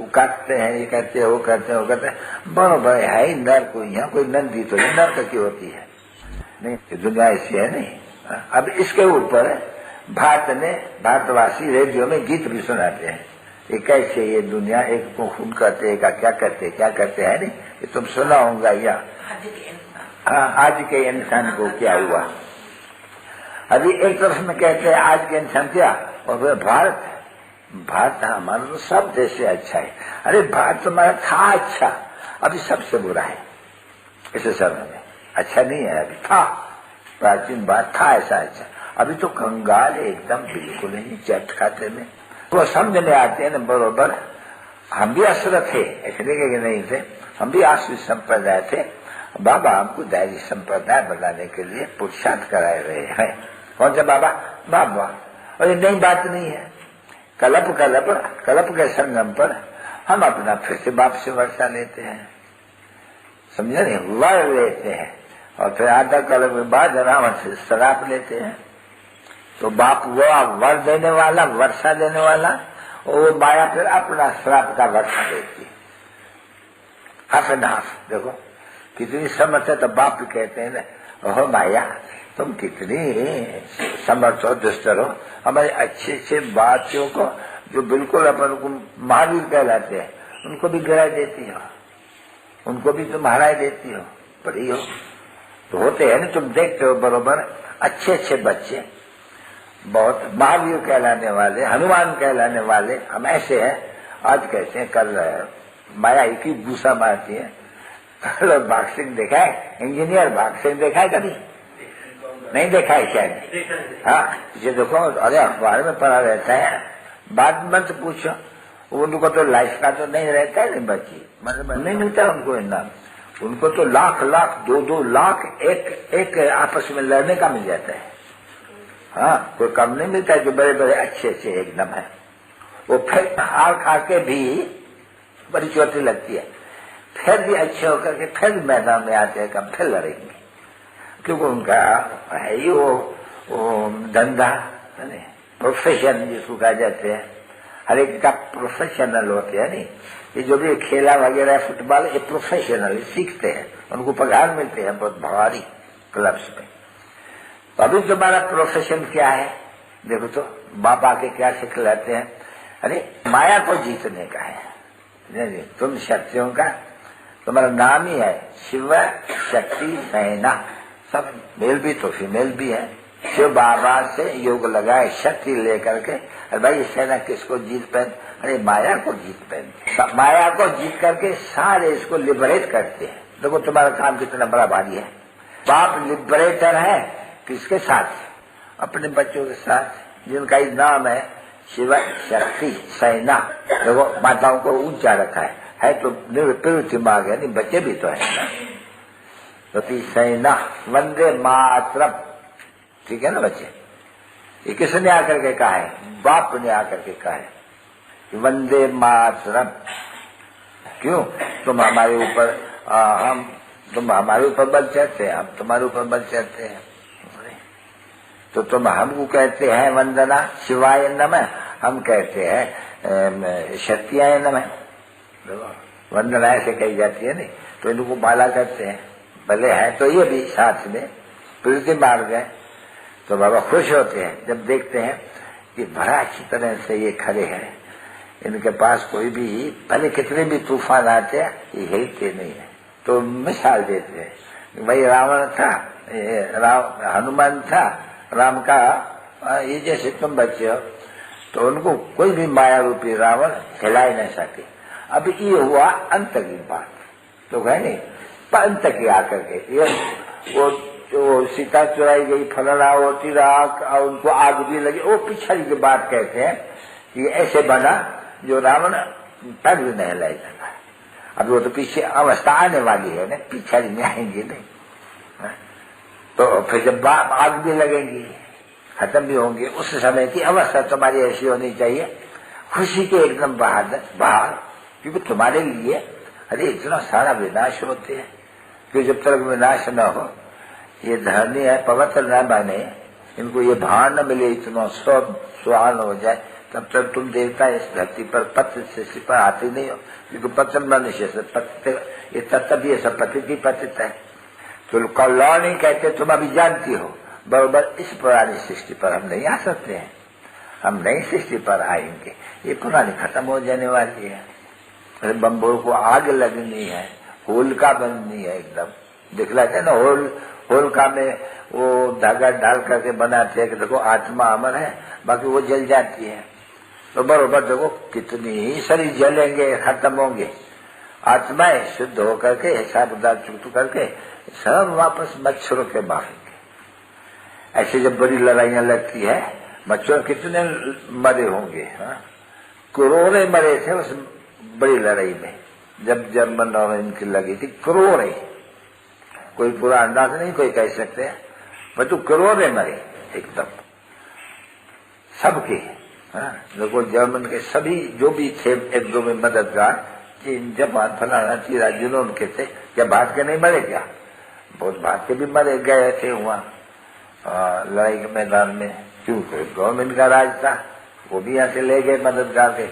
काटते हैं, ये कहते हैं वो करते हैं वो करते हैं, बरोबर है ही नर्क। यहाँ कोई नंदी तो नहीं नर्क की होती है, नहीं दुनिया ऐसी है नहीं। अब इसके ऊपर भारतवासी रेडियो में गीत भी सुनाते हैं, ये कैसे ये दुनिया एक को खून करते हैं, क्या करते हैं नहीं, ये तुम सुना होगा या आज के इंसान को क्या हुआ। अभी एक तरफ में कहते हैं आज के इंसान क्या, और फिर भारत हमारा तो सब देश से अच्छा है। अरे भारत तुम्हारा था अच्छा, अभी सबसे बुरा है इसे समय में, अच्छा नहीं है अभी, था प्राचीन बात था ऐसा अच्छा, अभी तो कंगाल एकदम बिल्कुल ही चट खाते में, वो समझने आते हैं ना बरोबर। हम भी असुर थे, ऐसे नहीं थे, हम भी आश्रित संप्रदाय थे, बाबा हमको दैवी संप्रदाय बनाने के लिए पुरुषार्थ कराए रहे हैं। कौन सा बाबा? बाबा। और ये नई बात नहीं है, कलप के संगम पर हम अपना फिर से बाप से वर्षा लेते हैं, समझे नहीं, वर लेते हैं, और फिर आधा कलप के बाद रावण से श्राप लेते हैं। तो बाप वो वर देने वाला, वर्षा देने वाला, और वो माया फिर अपना श्राप का वर्षा देती है, हाफ एंड हाफ। देखो कितनी समर्थ है, तो बाप भी कहते हैं ना, ओह माया तुम कितनी समर्थ हो, दुष्ट हो, हमारे अच्छे बातियों को जो बिल्कुल अपन को महावीर कहलाते हैं उनको भी गिरा देती हो, उनको भी तुम हराए देती हो, बड़ी हो। तो होते हैं ना, तुम देखते हो बरोबर अच्छे बच्चे, बहुत महावीर कहलाने वाले, हनुमान कहलाने वाले, हम ऐसे हैं। आज कैसे हैं, कल माया एक ही भूसा मारती है। कल भाग सिंह देखा है, इंजीनियर भाग सिंह देखा है कभी? नहीं देखा है शायद, हाँ ये देखो, अरे अखबार में पढ़ा रहता है, बाद में तो पूछो, उनको तो लाइफ का तो नहीं रहता है बच्ची, मतलब नहीं मिलता उनको इनाम, उनको तो लाख 2 लाख एक आपस में लड़ने का मिल जाता है। हाँ कोई कम नहीं मिलता है, जो बड़े अच्छे एकदम है, वो फिर हार खा के भी बड़ी चोटी लगती है, फिर भी अच्छे होकर के फिर मैदान में आते हैं, कम फिर लड़ेंगे, क्योंकि उनका है ही वो धंधा, प्रोफेशन जिसको कहा जाते हैं, हर एक का प्रोफेशनल होते हैं नहीं, ये जो भी खेला वगैरह फुटबॉल, ये प्रोफेशनल सीखते हैं, उनको पगार मिलते हैं बहुत भारी क्लब्स में। तो अभी तुम्हारा प्रोफेशन क्या है, देखो तो बाप आके क्या सिखलाते हैं, अरे माया को जीतने का है, नहीं तुम शक्तियों का, तुम्हारा नाम ही है शिव शक्ति सेना, सब मेल भी तो फीमेल भी है। शिव बाबा से योग लगाए शक्ति लेकर के, अरे भाई सेना किसको जीत पहन, अरे माया को जीत पहन, माया को जीत करके सारे इसको लिबरेट करते हैं। देखो तुम्हारा काम कितना बड़ा भारी है। बाप लिबरेटर है, किसके साथ? अपने बच्चों के साथ, जिनका ही नाम है शिव शक्ति सेना। देखो माताओं को ऊंचा रखा है तो निवृत्ति मांग है, नहीं बच्चे भी तो है, तो सेना वंदे मातरम, ठीक है ना बच्चे। ये किसने आकर के कहा है? बाप ने आकर के कहा है वंदे मातरम। क्यों? तुम हमारे ऊपर तुम हमारे ऊपर बल चढ़ते हैं, हम तुम्हारे ऊपर बल चढ़ते हैं, तो तुम हमको कहते हैं वंदना शिवाय नमः, हम कहते हैं शक्तियाय नमः। वंदना ऐसे कही जाती है नहीं, तो इनको माला करते हैं, भले हैं तो ये भी साथ में प्रवृत्ति मार्ग है। तो बाबा खुश होते हैं जब देखते हैं कि बड़ा अच्छी तरह से ये खड़े हैं, इनके पास कोई भी भले कितने भी तूफान आते हैं ये हिलते नहीं है। तो मिसाल देते हैं, भाई रावण था, हनुमान था, राम का ये जैसे तुम बच्चे हो, तो उनको कोई भी माया रूपी रावण हिला ही नहीं सके। अब ये हुआ अंत की बात, तो कहे नहीं अंत के आकर के ये वो सीता चुराई गई, फलाना होती रहा और उनको आग भी लगी, वो पिछड़ी की बात कहते हैं कि ऐसे बना जो रावण तक भी नहीं लाई सका। अब वो तो पीछे अवस्था आने वाली है ना, पिछड़ी में आएंगे नहीं। तो फिर जब आग भी लगेंगी, खत्म भी होंगे, उस समय की अवस्था तुम्हारी ऐसी होनी चाहिए, खुशी के एकदम बाहर, क्योंकि तुम्हारे लिए अरे इतना सारा विनाश होते हैं कि जब तक विनाश न हो, ये धरनी है पवित्र न बने, इनको ये भान न मिले, इतना स्वान हो जाए, तब तक तुम देवता इस धरती पर पत्र से पर आते नहीं हो, क्योंकि पत्र मनुष्य से पत्र ये तत्व ये सब पतित पतित है। तो कल्याण नहीं कहते, तुम अभी जानती हो बराबर इस पुरानी सृष्टि पर हम नहीं आ सकते हैं, हम नई सृष्टि पर आएंगे, ये पुरानी खत्म हो जाने वाली है। बम्बोर को आग लगनी है, होलिका बननी है, एकदम दिखलाते है ना, होलिका में वो धागा डाल करके बनाते हैं कि देखो आत्मा अमर है, बाकी वो जल जाती है। तो बरोबर देखो कितनी ही शरीर जलेंगे, खत्म होंगे, आत्माएं शुद्ध होकर के हिसाब चुक्त करके सब वापस मच्छरों के मारेंगे। ऐसे जब बड़ी लड़ाइयां लगती है, मच्छर कितने मरे होंगे, करोड़े मरे थे उस बड़ी लड़ाई में, जब जर्मन और इनकी लगी थी, करोड़े, कोई पूरा अंदाज नहीं कोई कह सकते हैं, पर तो करोड़े मरे एकदम सबके। देखो जर्मन के सभी जो भी थे एक दो में मददगार, चीन जापान फलाना चीरा जिन्होंने के थे, क्या भाग के नहीं मरे क्या? बहुत भाग के भी मरे गए थे वहाँ लड़ाई के मैदान में, क्योंकि गवर्नमेंट का राज था, वो भी यहाँ से ले गए मददगार के,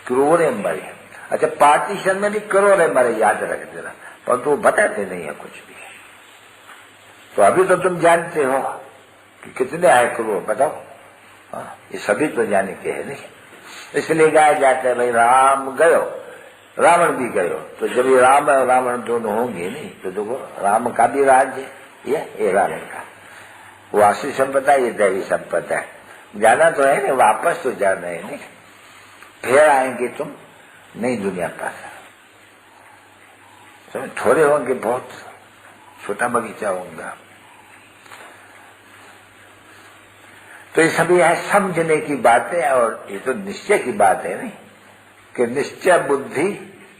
करोड़े मरे। अच्छा पार्टीशन में भी करोड़े मरे, याद रख देना, परंतु वो बताते नहीं है कुछ भी। तो अभी तो तुम जानते हो कि कितने आए करोड़, बताओ, ये सभी तो जाने के है नहीं, इसलिए गाया जाता है भाई राम गयो रावण भी गयो। तो जब ये राम और रावण दोनों होंगे नहीं, तो देखो राम का भी राज है, ये रावण का, वो आशी संपदा, ये दैवी संपदा है। जाना तो है ना, वापस तो जाना है नहीं, फिर आएंगे तुम नई दुनिया पास, थोड़े होंगे, बहुत छोटा बगीचा होगा। तो ये सभी है समझने की बातें, और ये तो निश्चय की बात है नहीं, कि निश्चय बुद्धि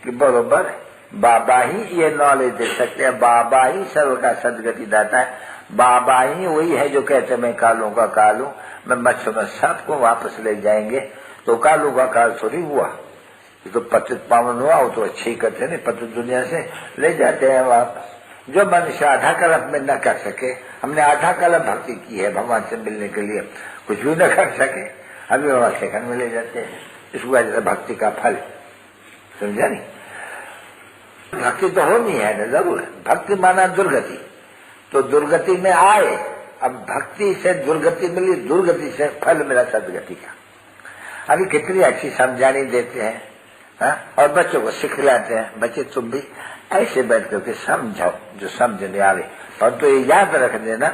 कि बरोबर बाबा ही ये नॉलेज दे सकते हैं, बाबा ही सर्व का सदगति दाता है, बाबा ही वही है जो कहते मैं कालों का काल हूं, मैं मच्छर में सबको वापस ले जाएंगे। तो कालों का काल थोड़ी हुआ, ये तो पतित पावन हुआ, वो तो अच्छी करते नहीं, पतित दुनिया से ले जाते हैं वापस। जो मनुष्य आधा कल्प में न कर सके, हमने आधा कल्प भक्ति की है भगवान से मिलने के लिए, कुछ भी न कर सके, अभी बाबा सेकंड में ले जाते हैं, इसको वजह भक्ति का फल, समझा नहीं? भक्ति तो होनी है ना, जरूर, भक्ति माना दुर्गति, तो दुर्गति में आए, अब भक्ति से दुर्गति मिली, दुर्गति से फल मिला सदगति का। अभी कितनी अच्छी समझानी देते हैं, और बच्चों को सिखलाते हैं, बच्चे तुम भी ऐसे बैठ करके समझाओ जो समझने आवे। पर तो ये याद रख देना,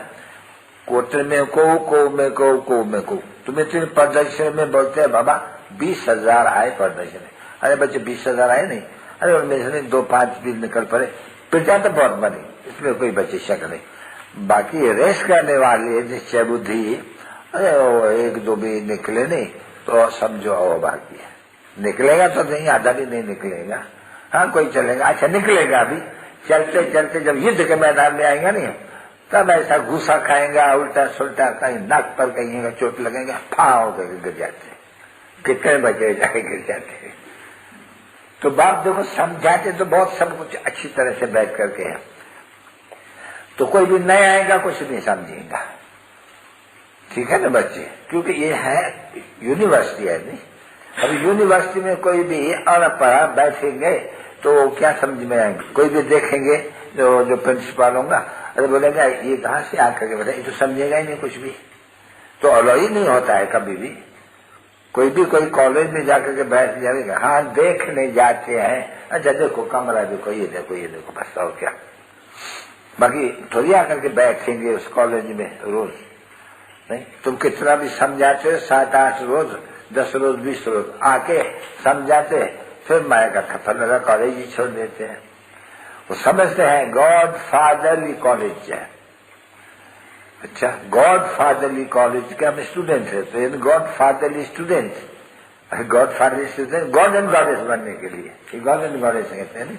कोत्र में को में को, तुम्हें तीन प्रदर्शन में बोलते हैं बाबा 20,000 आए प्रदर्शन, अरे बच्चे 20,000 आए नहीं, अरे उनमें से 2-5 भी निकल पड़े, प्रजा तो बहुत बनी, इसमें कोई बच्चे शक नहीं। बाकी रेस करने वाले निश्चय बुद्धि, अरे वो 1-2 भी निकले नहीं तो समझो और बाकी है, निकलेगा तो नहीं, आधा भी नहीं निकलेगा, हाँ कोई चलेगा, अच्छा निकलेगा भी, चलते चलते जब युद्ध के मैदान में आएगा नहीं, तब ऐसा घूसा खाएगा, उल्टा सुल्टा, कहीं नाक पर कहीं चोट लगेगा, फाओ करके गिर जाते, कितने बचे जाके गिर जाते। तो बाप देखो समझाते तो बहुत सब कुछ अच्छी तरह से बैठ करके है, तो कोई भी नहीं आएगा, कुछ नहीं समझेगा, ठीक है ना बच्चे, क्योंकि ये है यूनिवर्सिटी है नहीं। अभी यूनिवर्सिटी में कोई भी अनपढ़ा बैठेंगे तो क्या समझ में आएंगे, कोई भी देखेंगे जो प्रिंसिपल होगा, अरे बोलेगा ये कहाँ से आकर के बताए, ये तो समझेगा ही नहीं कुछ भी, तो अलाउ ही नहीं होता है कभी भी। कोई भी कोई कॉलेज में जाकर के बैठ जाएगा, हाँ देखने जाते हैं, अच्छा देखो कमरा देखो, ये देखो बस, और क्या, बाकी थोड़ी आकर के बैठेंगे उस कॉलेज में रोज नहीं। तुम कितना भी समझाते हो, 7-8 रोज, 10 रोज, 20 रोज आके समझाते, फिर माया का थप्पड़ लगा, कॉलेज ही छोड़ देते हैं। वो समझते हैं गॉड फादरली कॉलेज है। अच्छा, गॉड फादरली कॉलेज के हम स्टूडेंट है, तो in God fatherly student, God fatherly student God and goddess बनने के लिए, गॉड एंड गॉडेस कहते हैं नहीं।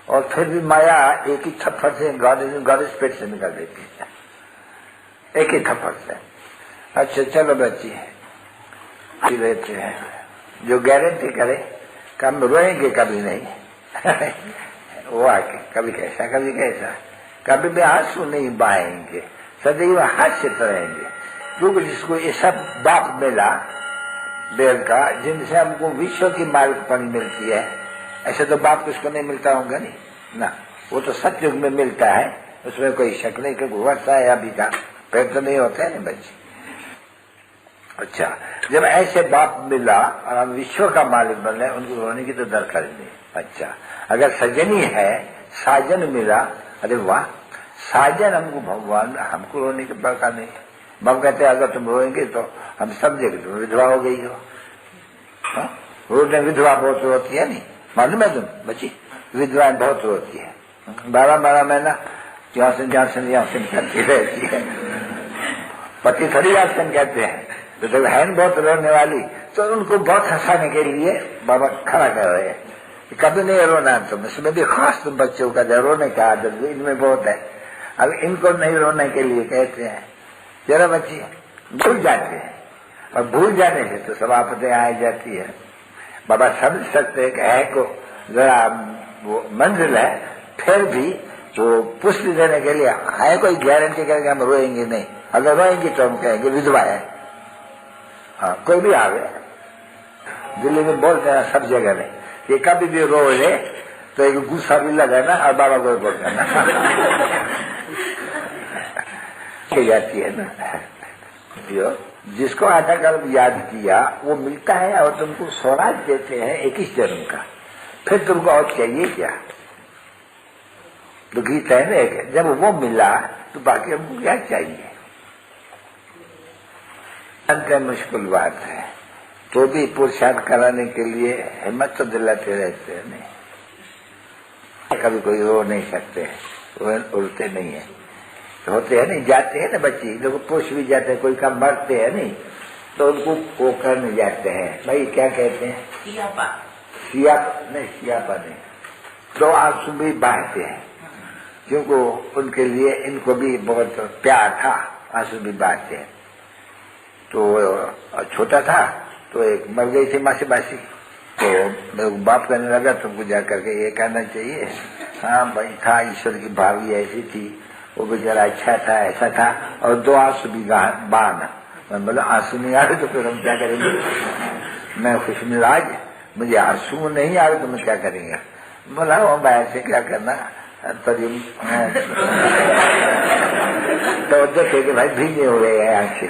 और फिर भी माया एक ही थप्पड़ से गॉड एंड गॉडेस पेट से निकल देती है, एक ही थप्पड़ से। अच्छा चलो बच्ची रहते हैं, जो गारंटी करे कि हम रोएंगे कभी नहीं वो आके कभी कैसा कभी कैसा, कभी भी आंसू नहीं बहाएंगे, सदैव हास्यत रहेंगे। क्योंकि जिसको ये सब बाप मिला बेल का, जिनसे हमको विश्व की मालिकपन मिलती है, ऐसे तो बाप किसको नहीं मिलता होगा नहीं ना, वो तो सतयुग में मिलता है, उसमें कोई शक नहीं। क्योंकि वर्षा है अभी का फिर तो नहीं होता है ना बच्चे। अच्छा, जब ऐसे बाप मिला और हम विश्व का मालिक बन रहे, उनको रोने की तो दरकार नहीं। अच्छा, अगर सजनी है, साजन मिला, अरे वाह, साजन हमको भगवान, हमको रोने की दरकार नहीं। बाप कहते अगर तुम रोएंगे तो हम समझे कि तुम विधवा हो गई हो। रोने विधवा बहुत रोती है नहीं, मालूम है तुम बच्ची, विधवाएं बहुत रोती है, 12-12 महीना यहाँ से करती रहती है। पति थोड़ी आसन कहते हैं, तो जब है बहुत रोने वाली, तो उनको बहुत हंसाने के लिए बाबा खड़ा कर रहे हैं, कभी नहीं रोना तुम। इसमें भी खास तुम बच्चों का रोने का आदत इनमें बहुत है। अब इनको नहीं रोने के लिए कहते हैं, जरा बच्ची भूल जाते हैं, और भूल जाने से तो सब आफतें आ जाती है। बाबा समझ सकते हैं कि है को जरा वो मंजिल है, फिर भी वो पुष्टि देने के लिए है कोई गारंटी करेंगे हम रोएंगे नहीं। अगर रोएंगे तो हम कहेंगे विधवा है। हाँ, कोई भी आ गया, दिल्ली में बोलते हैं सब जगह में कि कभी भी रो ले तो एक गुस्सा भी लगाना और बाबा को बोल देना जाती है ना। जो जिसको आधा कल याद किया वो मिलता है, और तुमको स्वराज देते हैं 21 जन्म का, फिर तुमको और चाहिए क्या? तो गीत है ना, जब वो मिला तो बाकी हमको क्या चाहिए? अंत मुश्किल बात है, तो भी पुरुषार्थ कराने के लिए हिम्मत तो दिलाते रहते हैं नहीं। कभी कोई रो नहीं सकते, वो उड़ते नहीं है, तो होते हैं नहीं, जाते हैं ना बच्चे लोग, पुरुष भी जाते हैं, कोई काम मरते हैं नहीं, तो उनको वो करने जाते हैं। भाई क्या कहते हैं, सियापा नहीं, सियापा नहीं, तो आंसू भी बहाते हैं, क्योंकि उनके लिए इनको भी बहुत प्यार था, आंसू भी बहाते हैं। तो छोटा था तो एक मर गई थी मासी बासी, तो बाप कहने लगा तुमको जा करके ये कहना चाहिए, हाँ भाई था, ईश्वर की भावी ऐसी थी, वो बेचारा अच्छा था, ऐसा था, और 2 आंसू भी बहाना। मैं बोला आंसू नहीं आ रहे तो फिर हम क्या करेंगे? मैं खुश मिजाज, मुझे आंसू नहीं आ रहे तो मैं क्या करेंगे? बोला वो बाहर से क्या करना, तो देखे कि भाई भीगे हुए हैं आंखें,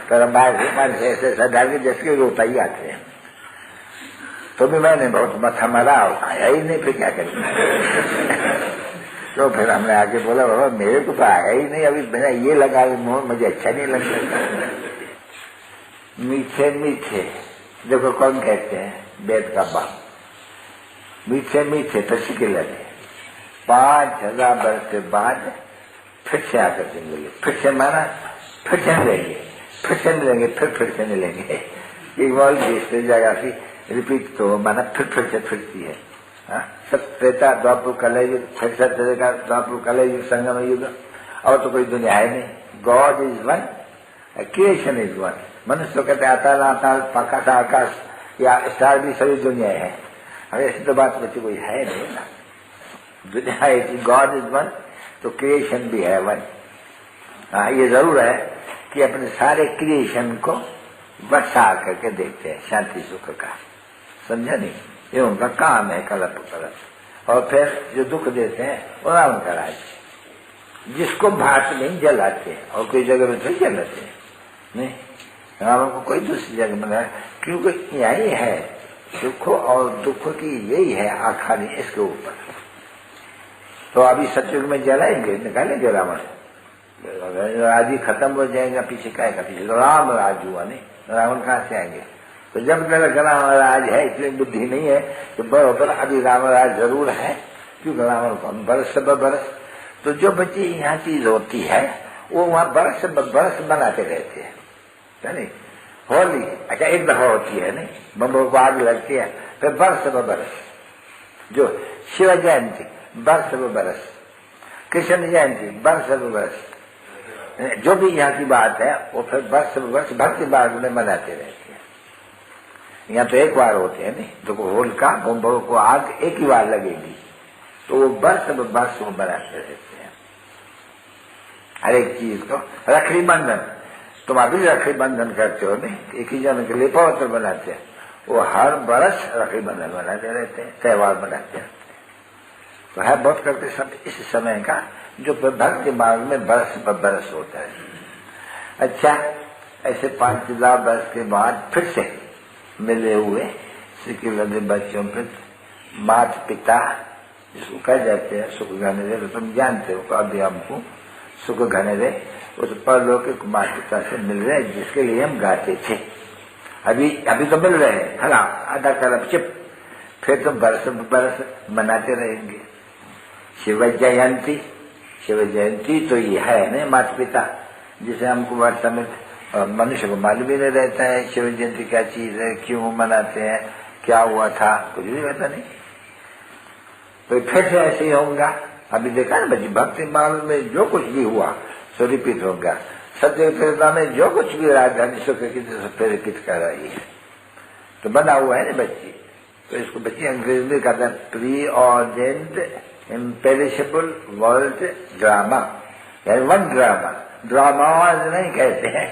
तो बाहर से ऐसे सदा के जैसे रोता ही आते हैं। तो भी मैंने बहुत मथा मरा, आया ही नहीं, फिर क्या करेंगे? तो फिर हमने आके बोला बाबा मेरे को तो आया ही नहीं, अभी बिना ये लगा मुझे अच्छा नहीं लगता। मीठे मीठे देखो कौन कहते हैं, वेद का बाप, मीठे मीठे तस्के लगे, 5000 वर्ष के बाद फिर से आकर के मिले, फिर से माना, फिर से मिलेंगे, फिर से मिलेंगे, फिर से मिलेंगे। एक बार दूसरी जगह की रिपीट तो माना फिर से फिरती है। सत्य द्वापर कलयुग, फिर सत्य का द्वापर कलयुग संगम युग, और तो कोई दुनिया है नहीं। God is one, creation is one. मनुष्य कहते आता पाका था आकाश या स्टार भी सभी दुनिया है, अरे ऐसी तो बात बच्चे कोई है नहीं ना। दुनिया है, गॉड इज वन तो क्रिएशन भी है वन। हाँ, ये जरूर है कि अपने सारे क्रिएशन को बसा करके देखते हैं शांति सुख का, समझा नहीं? ये उनका काम है, कलप कलप। और फिर जो दुख देते हैं वो राम का राज, जिसको भाट नहीं जलाते, और कोई जगह में थोड़ी जलाते हैं, नहीं, राम को कोई दूसरी जगह में, क्योंकि यही है सुख और दुख की, यही है आखानी इसके ऊपर। तो अभी सतयुग में जलाएंगे, निकालेंगे रावण, राज ही खत्म हो जाएगा, पीछे क्या है, पीछे तो राम राज हुआ नहीं, रावण कहाँ से आएंगे? तो जब तक राम राज है, इसलिए बुद्धि नहीं है तो बराबर अभी राम राज जरूर है, क्यों ग्रामर कौन बरस सब बरस। तो जो बच्चे यहाँ चीज होती है वो वहाँ बरस सब बरस बनाते रहते हैं, है नहीं। होली अच्छा एक दफा होती है नहीं, बम्बों को आग लगती है, फिर बरस सब बरस। जो शिव जयंती बरस सब बरस, कृष्ण जयंती बरस सब बरस, जो भी यहाँ की बात है वो फिर बरस सब बरस भक्ति बाग में मनाते रहते हैं। यहाँ तो एक बार होते हैं नहीं, तो होलिका बम्बों को आग एक ही बार लगेगी, तो वो बरस सब बरस वो बनाते रहते हैं हर एक चीज को। रखड़ी बंधन, तुम अभी रखड़ी बंधन करते हो नहीं, एक ही जन के लिए पवित्र बनाते हैं, वो हर बरस रखड़ी बंधन बनाते रहते हैं, त्योहार मनाते हैं। तो है बहुत करके सब इस समय का जो भक्ति मार्ग में बरस बरस होता है। अच्छा ऐसे 5-10 वर्ष के बाद फिर से मिले हुए सिक्किल बच्चों पे माता पिता जिसको कह जाते हैं सुख घने दे, तो तुम जानते हो तो अभी हमको सुख घने दे उस परलौकिक माता पिता से मिल रहे जिसके लिए हम गाते थे। अभी तो मिल रहे हैं, है ना, आधा करब चिप, फिर तो बरस बरस मनाते रहेंगे। शिव जयंती तो ये है नहीं माता पिता, जिसे हमको वर्षा में मनुष्य को मालूम भी नहीं रहता है शिव जयंती क्या चीज है, क्यों मनाते हैं, क्या हुआ था, कुछ भी पता नहीं। तो फिर से ऐसे ही होगा। अभी देखा ना बच्ची भक्ति मार्ग में जो कुछ भी हुआ सो रिपीट होगा। सत्य चरिता में जो कुछ भी राजधानी सुख की प्रेरित कर रही है, तो बना हुआ है ना बच्ची। तो इसको बच्ची अंग्रेजी में कहते हैं प्री ऑर्डेंड इम्पेरिशेबल वर्ल्ड ड्रामा, यानी वन ड्रामा। ड्रामा नहीं कहते हैं,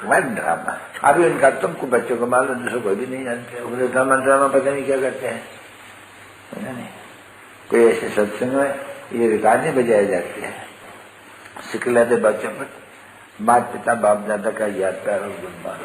वन ड्रामा। अभी उनका तुमको बच्चों को मालूम, दूसरों कोई भी नहीं जानते। ड्रामा पता नहीं क्या करते हैं, नहीं। कोई ऐसे सत्संग में ये रिकॉर्डें बजाए जाते हैं, सिखलाते बच्चों पर माता पिता बाप दादा का याद प्यार और गुणमान।